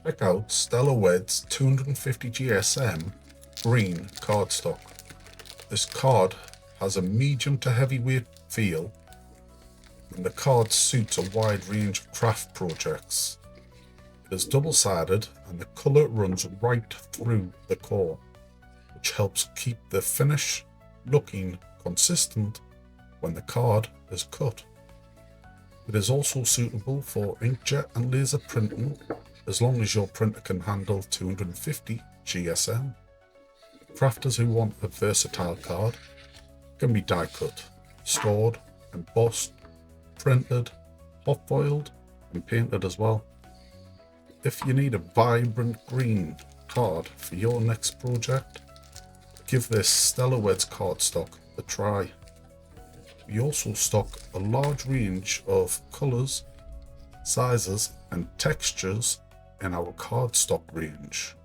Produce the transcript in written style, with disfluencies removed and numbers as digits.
Check out Stella Weds 250 GSM green cardstock. This card has a medium to heavyweight feel, and the card suits a wide range of craft projects. It is double-sided and the colour runs right through the core, which helps keep the finish looking consistent when the card is cut. It is also suitable for inkjet and laser printing, as long as your printer can handle 250 GSM. Crafters who want a versatile card can be die cut, stored, embossed, printed, hot foiled and painted as well. If you need a vibrant green card for your next project, give this Stella Weds cardstock a try. We also stock a large range of colours, sizes and textures in our cardstock range.